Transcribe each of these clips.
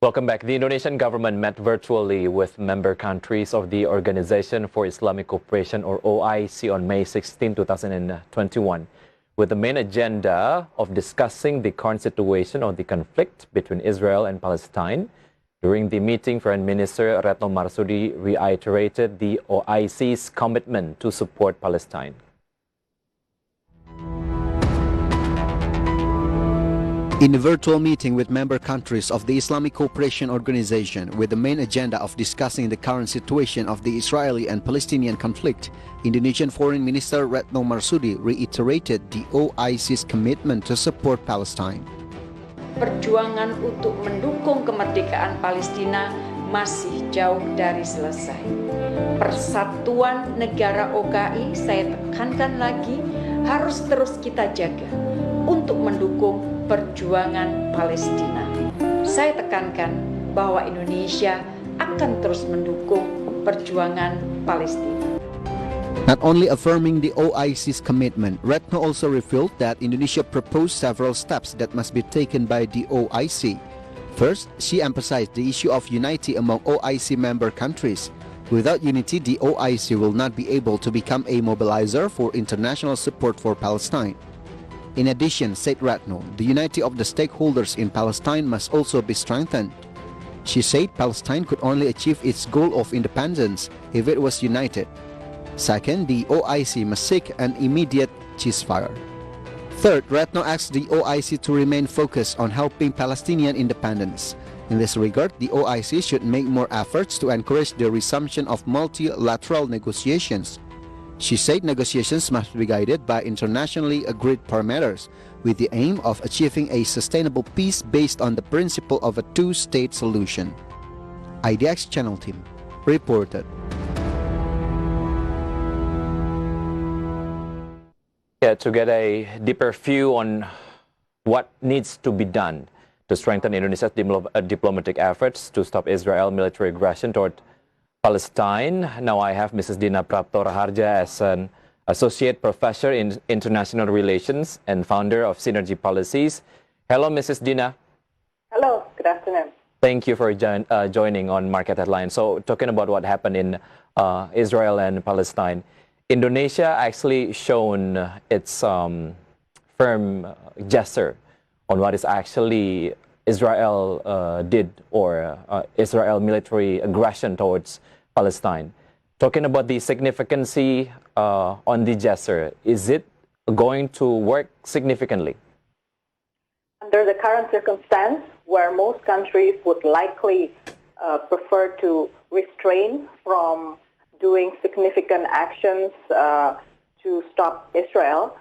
Welcome back. The Indonesian government met virtually with member countries of the Organization for Islamic Cooperation, or OIC, on May 16, 2021, with the main agenda of discussing the current situation of the conflict between Israel and Palestine. During the meeting, Foreign Minister Retno Marsudi reiterated the OIC's commitment to support Palestine. In a virtual meeting with member countries of the Islamic Cooperation Organization with the main agenda of discussing the current situation of the Israeli and Palestinian conflict, Indonesian Foreign Minister Retno Marsudi reiterated the OIC's commitment to support Palestine. Perjuangan untuk mendukung kemerdekaan Palestina masih jauh dari selesai. Persatuan negara OKI, saya tekankan lagi, harus terus kita jaga untuk mendukung perjuangan Palestina. Saya tekankan bahwa Indonesia akan terus mendukung perjuangan Palestina. Not only affirming the OIC's commitment, Retno also revealed that Indonesia proposed several steps that must be taken by the OIC. First, she emphasized the issue of unity among OIC member countries. Without unity, the OIC will not be able to become a mobilizer for international support for Palestine. In addition, said Retno, the unity of the stakeholders in Palestine must also be strengthened. She said Palestine could only achieve its goal of independence if it was united. Second, the OIC must seek an immediate ceasefire. Third, Retno asked the OIC to remain focused on helping Palestinian independence. In this regard, the OIC should make more efforts to encourage the resumption of multilateral negotiations. She said negotiations must be guided by internationally agreed parameters with the aim of achieving a sustainable peace based on the principle of a two-state solution. IDX Channel team reported. To get a deeper view on what needs to be done to strengthen Indonesia's diplomatic efforts to stop Israel military aggression toward Palestine. Now I have Mrs. Dina Prapto Raharja as an Associate Professor in International Relations and founder of Synergy Policies. Hello, Mrs. Dina. Hello, good afternoon. Thank you for joining on Market Headline. So talking about what happened in Israel and Palestine, Indonesia actually shown its firm gesture on what is actually Israel did, or Israel military aggression towards Palestine. Talking about the significance on the gesture, is it going to work significantly? Under the current circumstance, where most countries would likely prefer to refrain from doing significant actions to stop Israel,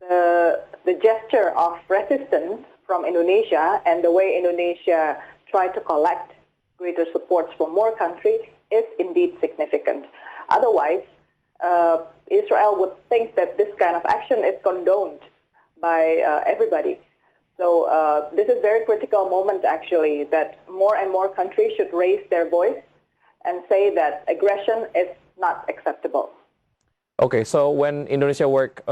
the gesture of resistance from Indonesia and the way Indonesia tried to collect greater supports from more countries is indeed significant. Otherwise, Israel would think that this kind of action is condoned by everybody. So this is a very critical moment, actually, that more and more countries should raise their voice and say that aggression is not acceptable. Okay, so when Indonesia work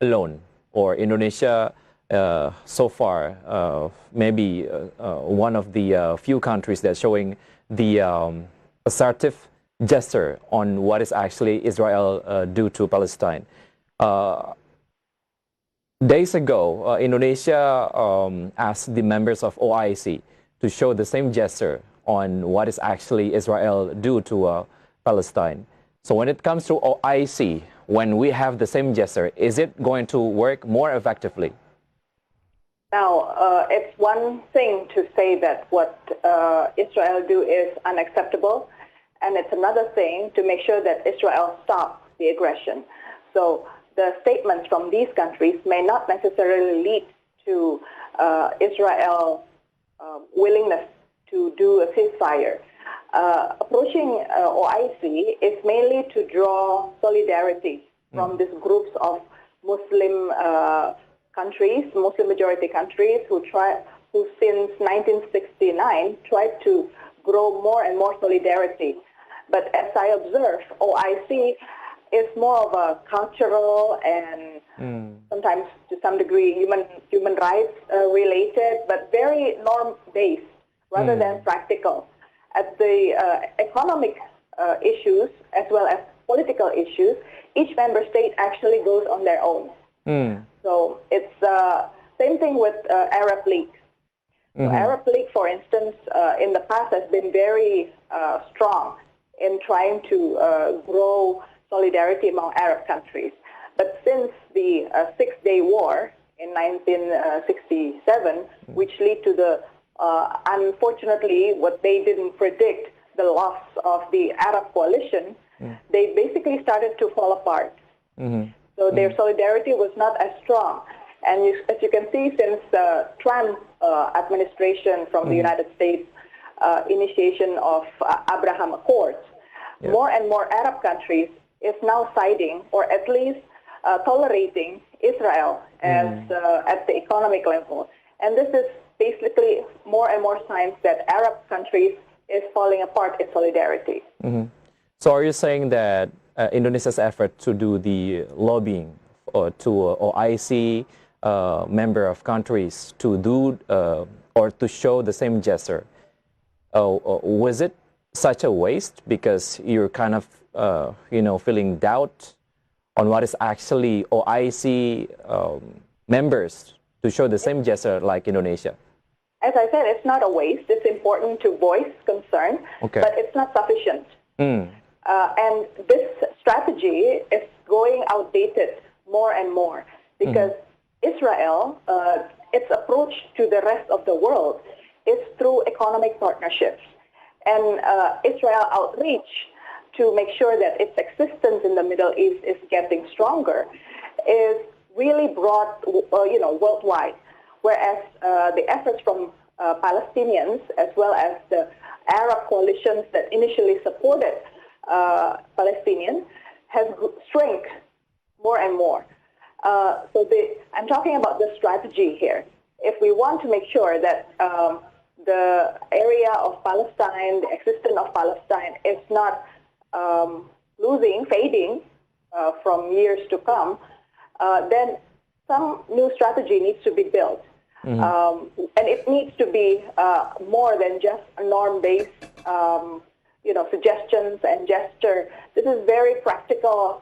alone, or Indonesia so far maybe one of the few countries that's showing the assertive gesture on what is actually Israel do to Palestine. Days ago, Indonesia asked the members of OIC to show the same gesture on what is actually Israel do to Palestine. So when it comes to OIC, when we have the same gesture, is it going to work more effectively? Now, it's one thing to say that what Israel do is unacceptable, and it's another thing to make sure that Israel stops the aggression. So the statements from these countries may not necessarily lead to Israel's willingness to do a ceasefire. Approaching OIC is mainly to draw solidarity from these groups of Muslim countries, Muslim majority countries, who since 1969 tried to grow more and more solidarity. But as I observe, OIC is more of a cultural and sometimes to some degree human rights related, but very norm-based rather than practical. At the economic issues as well as political issues, each member state actually goes on their own. So it's same thing with Arab League. So Arab League, for instance, in the past has been very strong in trying to grow solidarity among Arab countries. But since the Six-Day War in 1967, which led to the, unfortunately, what they didn't predict, the loss of the Arab coalition, they basically started to fall apart. So their solidarity was not as strong. And as you can see, since the Trump administration from the United States initiation of Abraham Accords, more and more Arab countries is now siding or at least tolerating Israel as at the economic level. And this is basically more and more signs that Arab countries is falling apart in solidarity. So are you saying that Indonesia's effort to do the lobbying to OIC member of countries to do or to show the same gesture, was it such a waste because you're kind of feeling doubt on what is actually OIC members to show the same gesture like Indonesia? As I said, it's not a waste. It's important to voice concern, but it's not sufficient. And this strategy is going outdated more and more because Israel, its approach to the rest of the world is through economic partnerships. And Israel outreach to make sure that its existence in the Middle East is getting stronger is really broad, worldwide. Whereas the efforts from Palestinians as well as the Arab coalitions that initially supported Palestinians has shrunk more and more. I'm talking about the strategy here. If we want to make sure that the area of Palestine, the existence of Palestine is not fading from years to come, then some new strategy needs to be built. And it needs to be more than just a norm-based, suggestions and gesture. This is very practical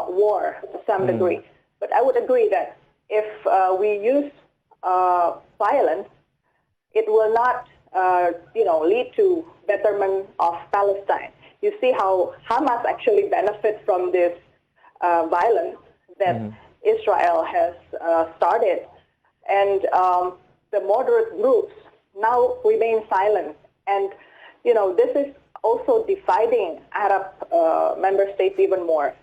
war to some degree. But I would agree that if we use violence, it will not, lead to betterment of Palestine. You see how Hamas actually benefits from this violence that Israel has started. And the moderate groups now remain silent. And, this is also dividing Arab member states even more.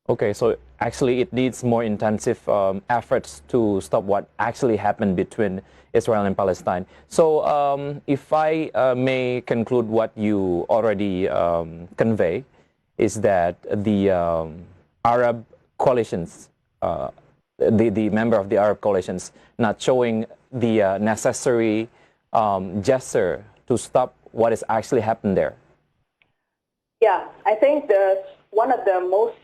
Okay, so actually it needs more intensive efforts to stop what actually happened between Israel and Palestine. So if I may conclude what you already convey, is that the Arab coalitions, the member of the Arab coalitions not showing the necessary gesture to stop what is actually happened there. Yeah, I think one of the most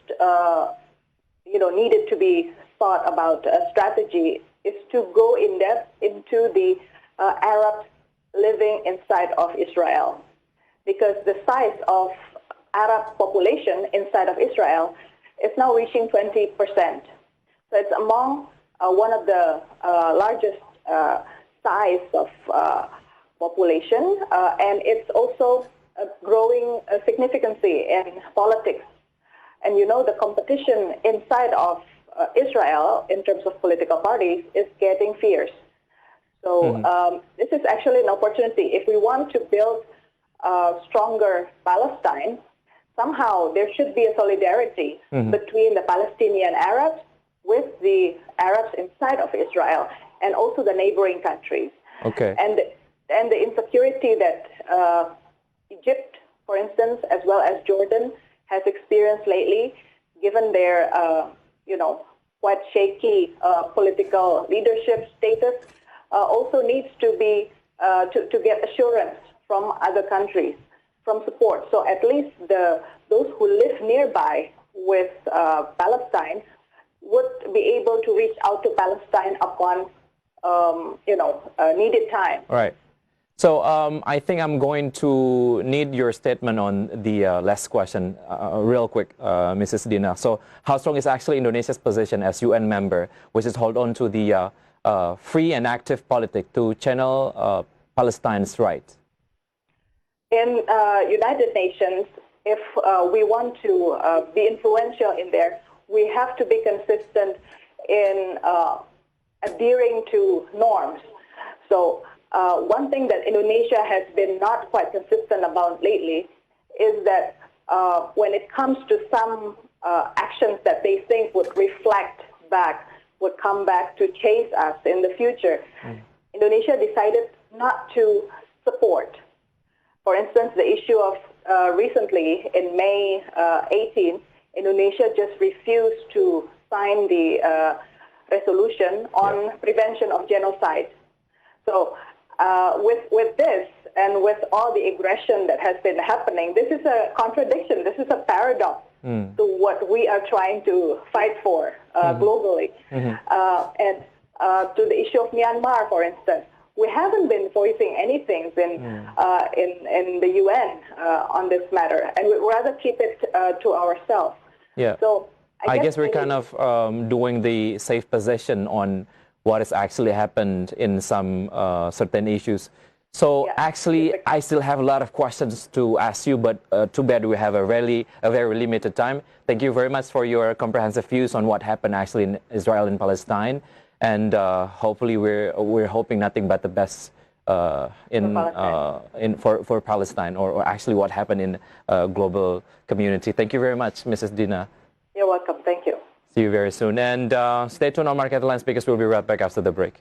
needed to be thought about strategy is to go in depth into the Arabs living inside of Israel, because the size of Arab population inside of Israel is now reaching 20%. So it's among one of the largest size of population, and it's also growing significantly in politics. And the competition inside of Israel in terms of political parties is getting fierce. So this is actually an opportunity. If we want to build a stronger Palestine, somehow there should be a solidarity between the Palestinian Arabs with the Arabs inside of Israel and also the neighboring countries. Okay. And the insecurity that Egypt, for instance, as well as Jordan, has experienced lately, given their, quite shaky political leadership status, also needs to be to get assurance from other countries, from support. So at least those who live nearby with Palestine would be able to reach out to Palestine upon, needed time. Right. So I think I'm going to need your statement on the last question real quick, Mrs. Dina. So how strong is actually Indonesia's position as UN member, which is hold on to the free and active politics to channel Palestine's rights? In United Nations, if we want to be influential in there, we have to be consistent in adhering to norms. So one thing that Indonesia has been not quite consistent about lately is that when it comes to some actions that they think would reflect back, would come back to chase us in the future, Indonesia decided not to support. For instance, the issue of recently in May 18, Indonesia just refused to sign the resolution on prevention of genocide. So with this and with all the aggression that has been happening, this is a contradiction. This is a paradox to what we are trying to fight for globally. And to the issue of Myanmar, for instance, we haven't been voicing anything in the UN on this matter, and we'd rather keep it to ourselves. Yeah. So I guess we're kind of doing the safe position on what has actually happened in some certain issues. So actually, I still have a lot of questions to ask you, but too bad we have a very limited time. Thank you very much for your comprehensive views on what happened actually in Israel and Palestine, and hopefully we're hoping nothing but the best for Palestine, or actually what happened in global community. Thank you very much, Mrs. Dina. You're welcome. Thank you. See you very soon. And stay tuned on Market Headlines because we'll be right back after the break.